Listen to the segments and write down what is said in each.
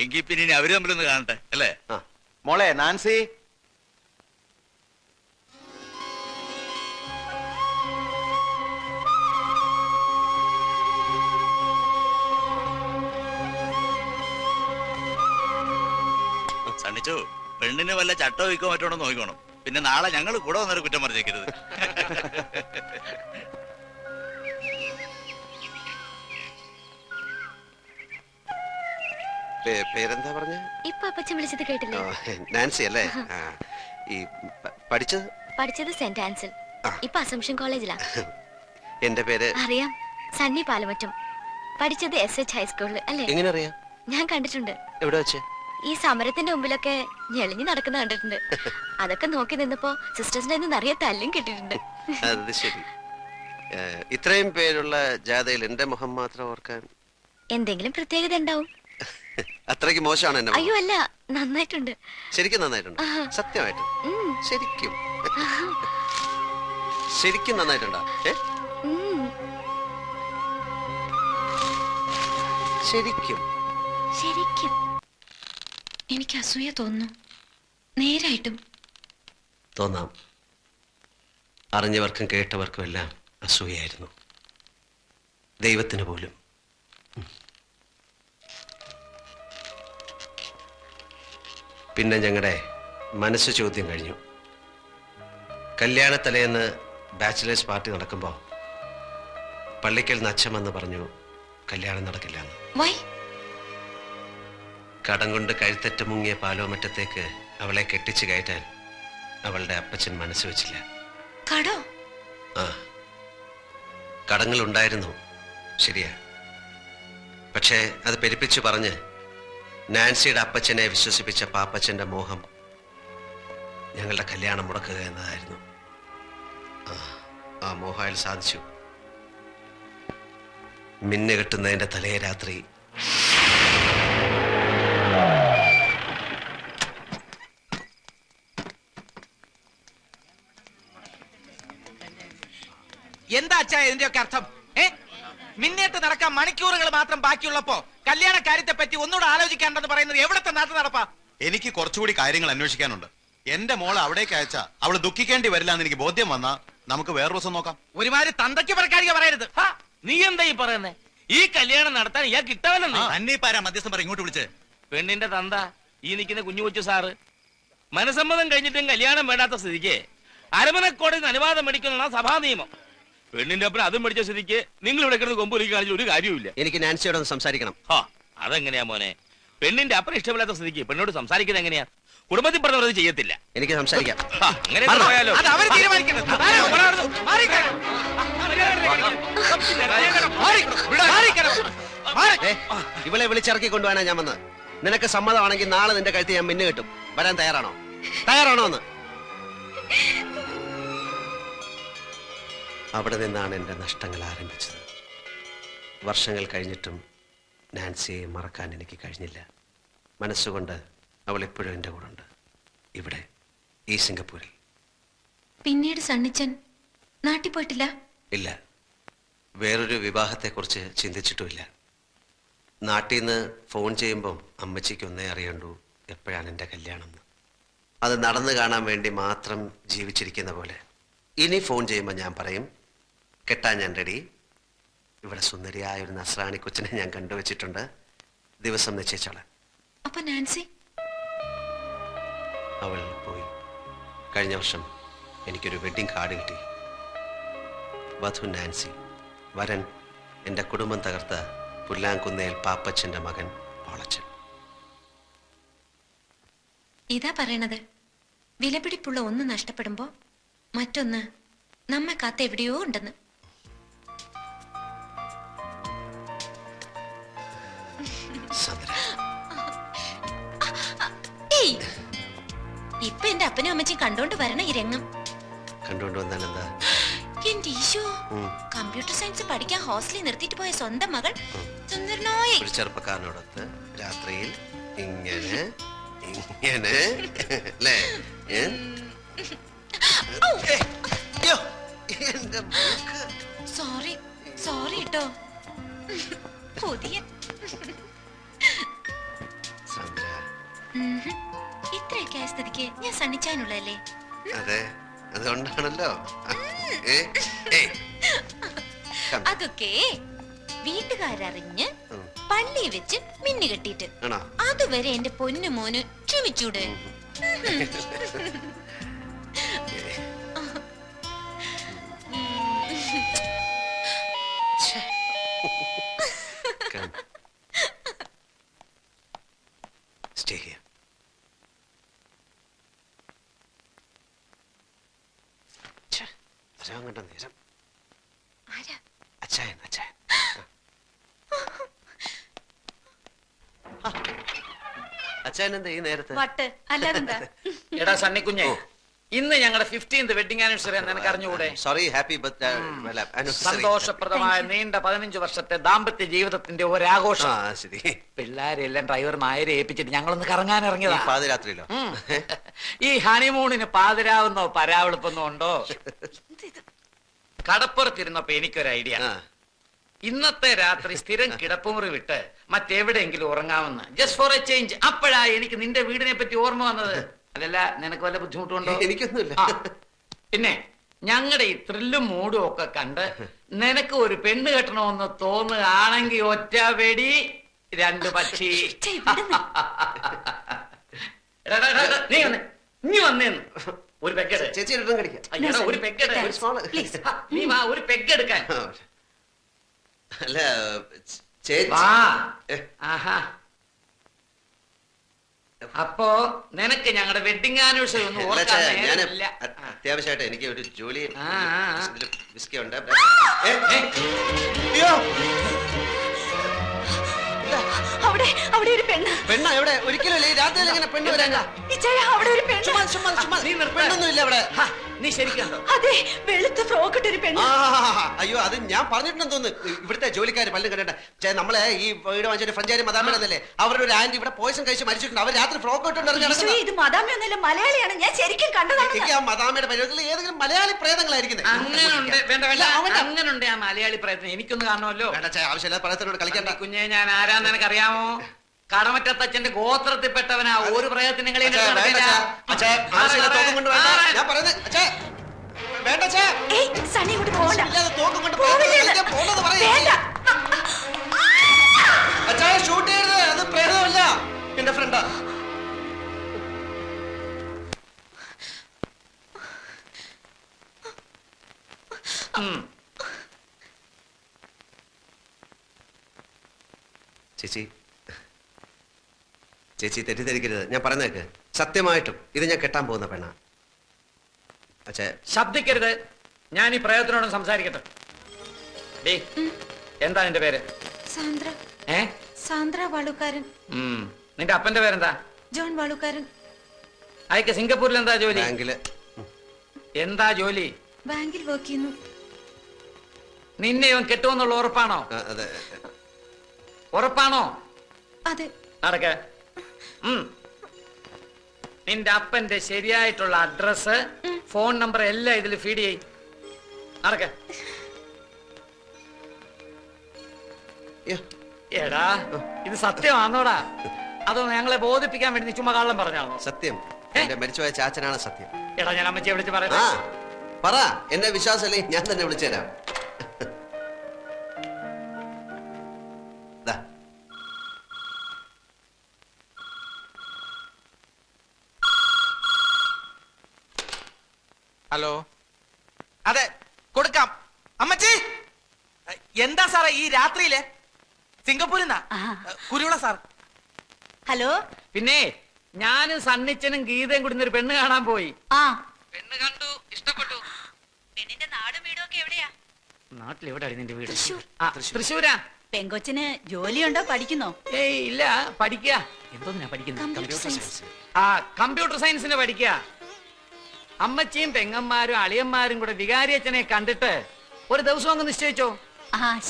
എങ്കിൽ പിന്നെ അവര് തമ്മിലൊന്ന് കാണട്ടെ അല്ലേ? മോളെ നാൻസി, സണ്ണിച്ചു, പെണ്ണിന് വല്ല ചട്ടോ വയ്ക്കോ മറ്റോണോ നോക്കിക്കോണം. പിന്നെ നാളെ ഞങ്ങൾ കൂടെ വന്നൊരു കുറ്റം പറഞ്ഞേക്കരുത്. പേരെന്താ പറഞ്ഞ? ഇപ്പൊ അപ്പച്ചൻ വിളിച്ചത് കേട്ടില്ലേ? നാൻസി അല്ലേ? ഈ പഠിച്ചത് സെന്റ് ആൻസൽ, ഇപ്പൊ അസംഷൻ കോളേജിലാ. എന്റെ പേര് അറിയാം, സണ്ണി പാലമറ്റം. പഠിച്ചത് SH ഹൈസ്കൂളിൽ അല്ലേ? എങ്ങനെ അറിയാം? ഞാൻ കണ്ടിട്ടുണ്ട്. എവിടെ വെച്ച്? ഈ സമരത്തിന്റെ മുമ്പിലൊക്കെ ഞെളിഞ്ഞു നടക്കുന്ന കണ്ടിട്ടുണ്ട്. അതൊക്കെ നോക്കി നിന്നപ്പോ സിസ്റ്റേഴ്സിന്റെ നിറയെ തല്ലും കിട്ടിയിട്ടുണ്ട്. അത് ശരി. ഇത്രയും പേരുള്ള ജാഥയിൽ എന്റെ മുഖം മാത്രം ഓർക്കാൻ എന്തെങ്കിലും പ്രത്യേകത ഉണ്ടാവും. അത്രയ്ക്ക് മോശമാണ് എന്നെ? അയ്യോ അല്ല, നന്നായിട്ടുണ്ട്. ശരിക്കും നന്നായിട്ടുണ്ട്. സത്യമായിട്ടും ശരിക്കും ശരിക്കും നന്നായിട്ടുണ്ടോ? ശരിക്കും ശരിക്കും എനിക്ക് അസൂയ തോന്നുന്നു. നേരായിട്ടും തോന്നാം. അറിഞ്ഞവർക്കും കേട്ടവർക്കും എല്ലാം അസൂയായിരുന്നു, ദൈവത്തിന് പോലും. പിന്നെ ഞങ്ങളുടെ മനസ്സ് ചോദ്യം കഴിഞ്ഞു. കല്യാണത്തലേന്ന് ബാച്ചിലേഴ്സ് പാർട്ടി നടക്കുമ്പോൾ പള്ളിക്കൽ നച്ചമെന്ന് പറഞ്ഞു കല്യാണം നടക്കില്ലെന്ന്. കടം കൊണ്ട് കഴുത്തറ്റ മുങ്ങിയ പാലോമറ്റത്തേക്ക് അവളെ കെട്ടിച്ചു കയറ്റാൻ അവളുടെ അപ്പച്ചൻ മനസ്സ് വെച്ചില്ല. കടങ്ങളുണ്ടായിരുന്നു, ശരിയാ. പക്ഷേ അത് പെരുപ്പിച്ചു പറഞ്ഞ് നാൻസിയുടെ അപ്പച്ചനെ വിശ്വസിപ്പിച്ച പാപ്പച്ചന്റെ മോഹം ഞങ്ങളുടെ കല്യാണം മുടക്കുക എന്നതായിരുന്നു. ആ മോഹം അയാൾ സാധിച്ചു. മിന്നു കെട്ടുന്നതിന്റെ തലേ രാത്രി എന്താ അച്ഛാ ഇതിന്റെയൊക്കെ അർത്ഥം? മിന്നേറ്റ് നടക്കാൻ മണിക്കൂറുകൾ മാത്രം ബാക്കിയുള്ളപ്പോ കല്യാണ കാര്യത്തെ പറ്റി ഒന്നുകൂടെ ആലോചിക്കാണ്ടെന്ന് പറയുന്നത് എവിടത്തെ നാട്ടു നടപ്പാ? എനിക്ക് കുറച്ചുകൂടി കാര്യങ്ങൾ അന്വേഷിക്കാനുണ്ട്. എന്റെ മോളെ അവിടേക്ക് അയച്ചാ അവള് ദുഃഖിക്കേണ്ടി വരില്ല എന്ന് എനിക്ക് ബോധ്യം വന്നാ നമുക്ക് വേറെ ദിവസം നോക്കാം. ഒരുമാതിരി തന്തയ്ക്ക് പറക്കാരിക പറയരുത്. നീ എന്താ ഈ പറയുന്നേ? ഈ കല്യാണം നടത്താൻ ഇയാൾ കിട്ടവനെന്ന് അന്നീപ്പാരാ മധ്യസ്ഥം പറ ഇങ്ങോട്ട് വിളിച്ച്? പെണ്ണിന്റെ തന്ത ഈ നിൽക്കുന്ന കുഞ്ഞു കൊച്ചു സാറ്. മനസമ്മതം കഴിഞ്ഞിട്ടും കല്യാണം വേണ്ടാത്ത സ്ഥിതിക്ക് അരമനക്കോടതി അനുവാദം മേടിക്കുന്ന സഭാ നിയമം. പെണ്ണിന്റെ അപ്പുറം അതും മേടിച്ച സ്ഥിതിക്ക് നിങ്ങൾ ഇവിടെ കിടന്ന് കൊമ്പൊലിക്ക് കാണിച്ച ഒരു കാര്യമില്ല. എനിക്ക് നാൻസിയോട് സംസാരിക്കണം. അതെങ്ങനെയാ മോനെ? പെണ്ണിന്റെ അപ്പുറം ഇഷ്ടമില്ലാത്ത സ്ഥിതിക്ക് പെണ്ണോട് സംസാരിക്കുന്നത് എങ്ങനെയാ? കുടുംബത്തിൽ പറഞ്ഞത് ചെയ്യത്തില്ല. എനിക്ക് സംസാരിക്കാം. അങ്ങനെ പോയാലോ? ഇവളെ വിളിച്ചിറക്കി കൊണ്ടുപോകാനാ ഞാൻ വന്നത്. നിനക്ക് സമ്മതമാണെങ്കിൽ നാളെ നിന്റെ കഴുത്ത് ഞാൻ മിന്നു കെട്ടും. വരാൻ തയ്യാറാണോ? എന്ന് അവിടെ നിന്നാണ് എൻ്റെ നഷ്ടങ്ങൾ ആരംഭിച്ചത്. വർഷങ്ങൾ കഴിഞ്ഞിട്ടും നാൻസിയെ മറക്കാൻ എനിക്ക് കഴിഞ്ഞില്ല. മനസ്സുകൊണ്ട് അവൾ എപ്പോഴും എൻ്റെ കൂടെ ഉണ്ട്, ഇവിടെ ഈ സിംഗപ്പൂരിൽ. പിന്നീട് സണ്ണിച്ചൻ നാട്ടിൽ പോയിട്ടില്ല? ഇല്ല, വേറൊരു വിവാഹത്തെക്കുറിച്ച് ചിന്തിച്ചിട്ടുമില്ല. നാട്ടിൽ നിന്ന് ഫോൺ ചെയ്യുമ്പം അമ്മച്ചിക്ക് ഒന്നേ അറിയണ്ടൂ, എപ്പോഴാണ് എൻ്റെ കല്യാണം എന്ന്. അത് നടന്നു കാണാൻ വേണ്ടി മാത്രം ജീവിച്ചിരിക്കുന്ന പോലെ. ഇനി ഫോൺ ചെയ്യുമ്പോൾ ഞാൻ പറയും, കെട്ടാൻ ഞാൻ റെഡി. ഇവിടെ സുന്ദരിയായ ഒരു നസ്രാണി കൊച്ചിനെ ഞാൻ കണ്ടുവച്ചിട്ടുണ്ട്, ദിവസം നിശ്ചയിച്ചോളാം. അപ്പൊ നാൻസി? അവൾ പോയി. കഴിഞ്ഞ വർഷം എനിക്കൊരു വെഡിങ് കാർഡ് കിട്ടി. വധു നാൻസി, വരൻ എൻ്റെ കുടുംബം തകർത്ത പുല്ലാങ്കുന്നേൽ പാപ്പച്ചൻ്റെ മകൻ പോളച്ചൻ. ഇതാ പറയണത്, വിലപിടിപ്പുള്ള ഒന്ന് നഷ്ടപ്പെടുമ്പോ മറ്റൊന്ന് നമ്മെ കാത്ത് എവിടെയോ ഉണ്ടെന്ന്. ഇപ്പൊ എന്റെ അപ്പനും അമ്മച്ചും കണ്ടോണ്ട് വരണ ഈ രംഗം. കണ്ടോണ്ട് വന്നാൽ എന്താ? എന്റെ ഈശോ, കമ്പ്യൂട്ടർ സയൻസ് പഠിക്കാൻ ഹോസ്റ്റലിൽ നിർത്തിയിട്ട് പോയ സ്വന്തം മകൾ സുന്ദരനായ ഒരു ചെറുപ്പക്കാരനോടൊത്ത് രാത്രിയിൽ ഇങ്ങനെ ഇങ്ങനെ അല്ലേ? സോറി സോറി കേട്ടോ. പുതിയ സാന്ദ്ര. ഇത്രയൊക്കെ ആയ സ്ഥിതിക്ക് ഞാൻ സണ്ണിച്ചാനുള്ളതല്ലേ? അതെ, അതുകൊണ്ടാണല്ലോ. ഏ? ഏയ്. Come. അതൊക്കെ വീട്ടുകാരറിഞ്ഞ് പള്ളി വെച്ച് മിന്നു കെട്ടിട്ട് ആണോ? അതുവരെ എന്റെ പൊന്നു മോന് ക്ഷമിച്ചൂടെ? Come. Stay here. വരാൻ കണ്ട നേരം. ആരാ? അച്ചായൻ, അച്ചായൻ. അച്ചായൻ എന്താ ഈ നേരത്തെ? വട്ട് അല്ലാതെന്താ? എടാ സണ്ണിക്കുഞ്ഞെ, ഇന്ന് ഞങ്ങളുടെ 15th വെഡിങ് ആനിവേഴ്സറി നിനക്ക് അറിഞ്ഞുകൂടെ? Sorry, happy birthday. സന്തോഷപ്രദമായ നീണ്ട 15 വർഷത്തെ ദാമ്പത്യ ജീവിതത്തിന്റെ ഒരാഘോഷം. ശരി. പിള്ളേരെല്ലാം ഡ്രൈവർ നായരെ ഏൽപ്പിച്ചിട്ട് ഞങ്ങളൊന്ന് കറങ്ങാൻ ഇറങ്ങിയതാ. പാതിരാത്രിയിലോ? ഈ ഹണിമൂണിന് പാതിരാവുന്നോ പരാവെളുപ്പൊന്നോ ഉണ്ടോ? കടപ്പുറത്തിരുന്നപ്പോ എനിക്കൊരു ഐഡിയ. ഇന്നത്തെ രാത്രി സ്ഥിരം കിടപ്പുമുറി വിട്ട് മറ്റെവിടെയെങ്കിലും ഉറങ്ങാമെന്ന്, ജസ്റ്റ് ഫോർ എ ചേഞ്ച്. അപ്പോഴാ എനിക്ക് നിന്റെ വീടിനെ പറ്റി ഓർമ്മ വന്നത്. അതല്ല, നിനക്ക് വല്ല ബുദ്ധിമുട്ടുണ്ടോ? എനിക്കൊന്നുമില്ല. പിന്നെ ഞങ്ങളുടെ ഈ ത്രില്ലും മൂടും ഒക്കെ കണ്ട് നിനക്ക് ഒരു പെണ്ണ് കെട്ടണമെന്ന് തോന്നുകയാണെങ്കിൽ ഒറ്റ വെടി 2 പക്ഷി. നീ വന്നേ, നീ വന്നേന്ന് ഒരു പെഗ്ഗെട്. ചേച്ചി ഇട്ടും കടിക്കാം. ഒരു പെഗ്ഗെട്. നീ വാ, ഒരു പെഗ്ഗെടുക്കാൻ. അല്ല ചേച്ചി. വാ. ആഹാ. അപ്പോ നിനക്ക് ഞങ്ങളുടെ വെഡിങ് ആനിവേഴ്സറി ഒന്നും ഓർക്കാൻ നേരമില്ല. അത്യാവശ്യമായിട്ട് എനിക്ക് ഒരു ജോലി, വിസ്കി ഉണ്ട്. അവിടെ ഒരു പെണ്ണ്. പെണ്ണ എവിടെ? ഒരിക്കലും രാത്രിയിൽ എങ്ങനെ പെണ്ണ് വരാനാ? അവിടെ ഒരു പെണ്ണ്. പെണ്ണൊന്നുമില്ല അവിടെ. നീ ശരിക്കുണ്ടോ? അതെ, വെളുത്ത ഫ്രോക്ക് ഇട്ടൊരു പെണ്ണ്. അയ്യോ, അത് ഞാൻ പറഞ്ഞിട്ടുണ്ടെന്ന് തോന്നുന്നു. ഇവിടുത്തെ ജോലിക്കാർ പലരും കണ്ടേ. നമ്മളെ ഈ വീട് വാങ്ങിച്ച ഫ്രഞ്ചാരി മദാമേടല്ലേ, അവരുടെ ഒരു ആന്റി ഇവിടെ പോയസം കഴിച്ച് മരിച്ചിട്ടുണ്ട്. അവർ രാത്രി ഫ്രോക്ക് ഇട്ടുണ്ടായിരുന്നു. ഇത് മദാമയൊന്നുമല്ല, മലയാളിയാണ്. ഞാൻ ശരിക്കും കണ്ടതാണ്. എനിക്ക് ആ മദാമയുടെ പരിപാടിയിൽ ഏതെങ്കിലും മലയാളി പ്രേതങ്ങളായിരിക്കുന്നത്. അങ്ങനുണ്ട്. വേണ്ട വേണ്ട, അങ്ങനുണ്ട് ആ മലയാളി പ്രയത്നം. എനിക്കൊന്ന് കാണുമല്ലോ. ആവശ്യമില്ല പ്രയത്നോട് കളിക്കണ്ട. കുഞ്ഞെ, ഞാൻ ആരാന്ന് നിനക്കറിയാമോ? കടമറ്റത്തച്ഛന്റെ ഗോത്രത്തിൽപ്പെട്ടവനാ. ഒരു പ്രയത്നങ്ങളെ ഷൂട്ട് ചെയ്യരുത്, അത് പ്രേതമല്ല, എന്റെ ഫ്രണ്ടാ. ചേച്ചി, ചേച്ചി തെറ്റിദ്ധരിക്കരുത്. ഞാൻ പറഞ്ഞേക്ക്, സത്യമായിട്ടും ഇത് ഞാൻ കെട്ടാൻ പോകുന്ന പെണ്ണാ. അച്ഛാ, ശബ്ദിക്കരുത്. ഞാൻ ഈ പ്രയത്നോടും സംസാരിക്കട്ടെ. എന്താ നിന്റെ പേര്? സാന്ദ്ര. സാന്ദ്ര വാളുക്കാരൻ. നിന്റെ അപ്പന്റെ പേരെന്താ? ജോൺ വാളുക്കാരൻ. അയക്ക് സിംഗപ്പൂരിൽ എന്താ ജോലി? ബാങ്കില്. എന്താ ജോലി? ബാങ്കിൽ വർക്ക് ചെയ്യുന്നു. നിന്നെ ഇവൻ കെട്ടുമെന്നുള്ള ഉറപ്പാണോ? അതെ. ഉറപ്പാണോ? അതെ. നടക്ക. നിന്റെ അപ്പന്റെ ശരിയായിട്ടുള്ള അഡ്രസ്, ഫോൺ നമ്പർ എല്ലാം ഇതിൽ ഫീഡ് ചെയ്. നടക്ക. എടാ, ഇത് സത്യമാണോടാ? അതോ ഞങ്ങളെ ബോധിപ്പിക്കാൻ വേണ്ടി നീ ചുമ്മാ കള്ളം പറഞ്ഞാണോ? സത്യം. എന്റെ മരിച്ചുപോയ ചാച്ചനാണ് സത്യം. എടാ, ഞാൻ അമ്മച്ചിയെ വിളിച്ച് പറയാം. പറ, എന്നെ വിശ്വാസമല്ലേ, ഞാൻ തന്നെ വിളിച്ചുതരാം. ഹലോ. അതെ, കൊടുക്കാം. അമ്മച്ചി, എന്താ സാറേ ഈ രാത്രിയിലെ? സിംഗപ്പൂരിൽ നിന്നാ, കുരുവിള സാർ. ഹലോ. പിന്നെ ഞാനും സണ്ണിച്ചനും ഗീതയും കൂടി ഒരു പെണ്ണ് കാണാൻ പോയി. പെണ്ണ് കണ്ടു, ഇഷ്ടപ്പെട്ടു. പെണ്ണിന്റെ നാടും വീടും ഒക്കെ എവിടെയാ? നാട്ടിൽ എവിടെയാണ് നിന്റെ വീട്? തൃശ്ശൂരാ. പെങ്കൊച്ചിന് ജോലിയുണ്ടോ, പഠിക്കുന്നോ? ഏയ് ഇല്ല, പഠിക്കുക. എന്തോന്നാ പഠിക്കുന്നത്? കമ്പ്യൂട്ടർ സയൻസിന് പഠിക്കുക. അമ്മച്ചിയും പെങ്ങന്മാരും അളിയന്മാരും കൂടെ വികാരിയച്ഛനെ കണ്ടിട്ട് ഒരു ദിവസം അങ്ങ് നിശ്ചയിച്ചോ?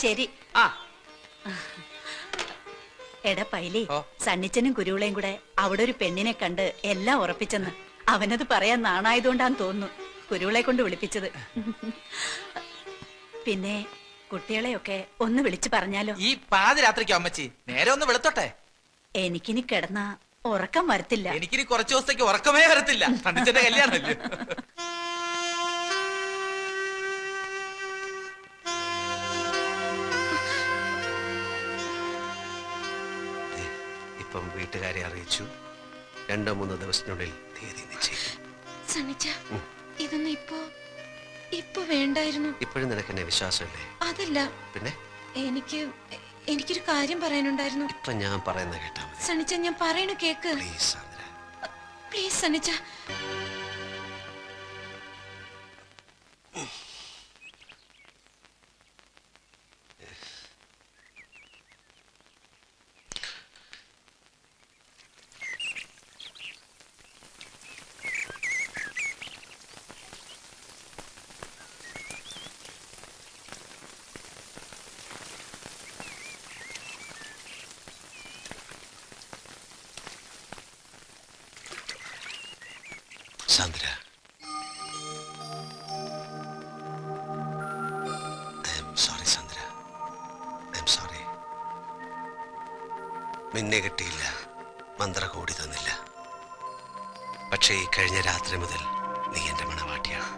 ശരി. എടാ പൈലി, സണ്ണിച്ചനും കുരുവിളയും കൂടെ അവിടെ ഒരു പെണ്ണിനെ കണ്ട് എല്ലാം ഉറപ്പിച്ചെന്ന്. അവനത് പറയാൻ നാണായതുകൊണ്ടാന്ന് തോന്നുന്നു കുരുവിളെ കൊണ്ട് വിളിപ്പിച്ചത്. പിന്നെ കുട്ടികളെയൊക്കെ ഒന്ന് വിളിച്ചു പറഞ്ഞാലോ? ഈ പാതിരാത്രിക്കോ അമ്മച്ചി? നേരെ ഒന്ന് വെളുത്തോട്ടെ. എനിക്കിനി കിടന്ന ഉറക്കം വരത്തില്ല. എനിക്കിനി കുറച്ചു ദിവസത്തേക്ക് ഉറക്കമേ വരത്തില്ല. സണ്ണിച്ചന്റെ കല്യാണമല്ലേ. ഇപ്പം വീട്ടുകാരെ അറിയിച്ചു. 2-3 ദിവസത്തിനുള്ളിൽ തീയതി നിശ്ചയിക്കും. സണ്ണിച്ച, ഇതൊന്നും ഇപ്പൊ വേണ്ടായിരുന്നു. ഇപ്പോഴും നിനക്ക് എന്നെ വിശ്വാസമില്ലേ? അതല്ല, പിന്നെ എനിക്കൊരു കാര്യം പറയാനുണ്ടായിരുന്നു. ഇപ്പൊ ഞാൻ പറയുന്ന കേട്ടാ മതി. സണ്ണിച്ച, ഞാൻ പറയണ കേക്ക്. Please Sandra. പ്ലീസ് സണ്ണിച്ച. Sandra, I'm sorry Sandra, I'm sorry. നിന്നെ കിട്ടിയില്ല, മന്ത്രകോടി തന്നില്ല. പക്ഷേ ഈ കഴിഞ്ഞ രാത്രി മുതൽ നീ എന്റെ മണവാട്ടിയാണ്.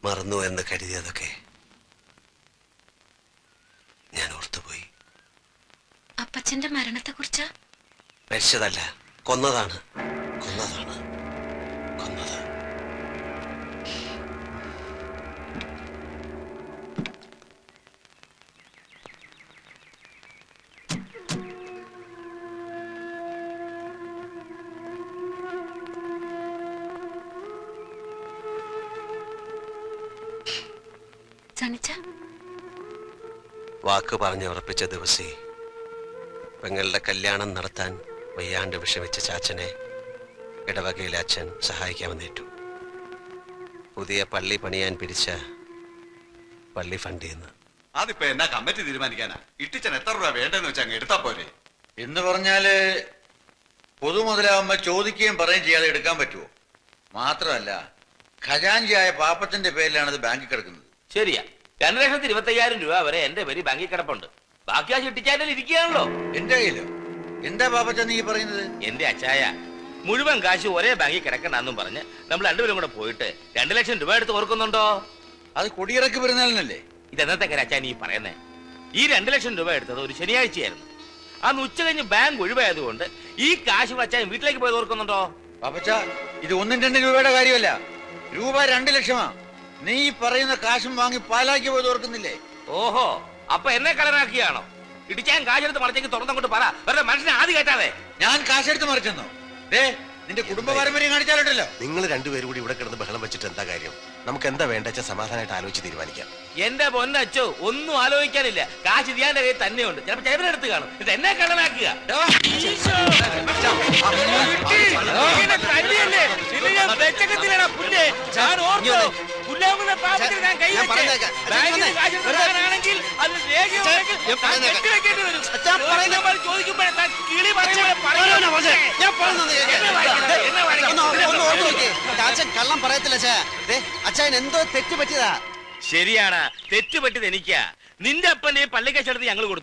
മറന്നു എന്ന് കരുതിയതൊക്കെ ഞാൻ ഓർത്തുപോയി. അപ്പച്ചന്റെ മരണത്തെ കുറിച്ചാ? മരിച്ചതല്ല, കൊന്നതാണ്. കൊന്നത് വാക്ക് പറഞ്ഞ് ഉറപ്പിച്ച ദിവസേ പെങ്ങളുടെ കല്യാണം നടത്താൻ വയ്യാണ്ട് വിഷമിച്ച ചാച്ചനെ ഇടവകയിലെ അച്ഛൻ സഹായിക്കാമെന്നേറ്റു. പുതിയ പള്ളി പണിയാൻ പിരിച്ച പള്ളി ഫണ്ട് ചെയ്യുന്നു. അതിപ്പോ എന്നാ കമ്മിറ്റി തീരുമാനിക്കാനാ? ഇട്ടിച്ചൻ എത്ര രൂപ വേണ്ടെന്ന് വെച്ചാൽ അങ്ങ് എടുത്താ പോരെ. എന്ന് പറഞ്ഞാല് പൊതുമുതലാവുമ്പോ ചോദിക്കുകയും പറയുകയും ചെയ്യാതെ എടുക്കാൻ പറ്റുമോ? മാത്രമല്ല, ഖജാൻജിയായ പാപ്പത്തിന്റെ പേരിലാണ് ഇത് ബാങ്കിൽ കിടക്കുന്നത്. ശരിയാ, 2,25,000 രൂപ വരെ എന്റെ പേര് ബാങ്കിൽ കിടപ്പുണ്ട്. ബാക്കി ആ ചിട്ടിച്ചാലിൽ ഇരിക്കുകയാണല്ലോ. എന്റെ കയ്യിലോ? എന്താ പാപ്പച്ച നീ പറയുന്നത്? എന്റെ അച്ചായ, മുഴുവൻ കാശ് ഒരേ ബാങ്കിൽ കിടക്കണ്ടെന്നും പറഞ്ഞ് നമ്മൾ രണ്ടുപേരും കൂടെ പോയിട്ട് 2 ലക്ഷം രൂപ എടുത്ത് ഓർക്കുന്നുണ്ടോ? അത് കൊടിയിറക്കി പെരുന്നാളിനല്ലേ? ഇതെന്നത്തെ അച്ചായ നീ പറയുന്നേ? ഈ 2 ലക്ഷം രൂപ എടുത്തത് ഒരു ശനിയാഴ്ചയായിരുന്നു. അന്ന് ഉച്ച കഴിഞ്ഞ് ബാങ്ക് ഒഴിവായതുകൊണ്ട് ഈ കാശ് അച്ചായൻ വീട്ടിലേക്ക് പോയത് ഓർക്കുന്നുണ്ടോ? പാപ്പച്ച, ഇത് 1-2 രൂപയുടെ കാര്യമല്ല, രൂപ 2 ലക്ഷമാ. നീ പറയുന്ന കാശും വാങ്ങി പാലാക്കി പോയത് ഓർക്കുന്നില്ലേ? ഓഹോ, അപ്പൊ എന്നെ കളറാക്കിയാണോ? ഇടിച്ചാൻ കാശെടുത്ത് മറിച്ചേക്ക് തുറന്നങ്ങോട്ട് പറ, വെറുതെ മനുഷ്യനെ ആദ്യം കേട്ടാതെ. ഞാൻ കാശെടുത്ത് മറിച്ചെന്നോ? നിന്റെ കുടുംബ പാരമ്പര്യം കാണിച്ചാലുണ്ടല്ലോ. നിങ്ങൾ രണ്ടുപേരും കൂടി ഇവിടെ കിടന്ന് ബഹളം വെച്ചിട്ട് എന്താ കാര്യം? നമുക്ക് എന്താ വേണ്ട സമാധാനമായിട്ട് ആലോചിച്ച് തീരുമാനിക്കാം. എന്റെ പൊന്നച്ചോ, ഒന്നും ആലോചിക്കാനില്ല. കാശ് ഇതിയാന്റെ കയ്യിൽ തന്നെയുണ്ട്. ചിലപ്പോ ചേവനെടുത്ത് കാണും. ഇത് എന്നെ കള്ളനാക്കുക. കള്ളം പറയത്തില്ല. അച്ഛൻ എന്തോ തെറ്റ് പറ്റിയതാ. ശരിയാണ്, തെറ്റുപറ്റിയത് എനിക്കാ. നിന്റെ അപ്പന്റെ പള്ളിക്കച്ചടത്ത് ഞങ്ങൾ കൊടുത്തു.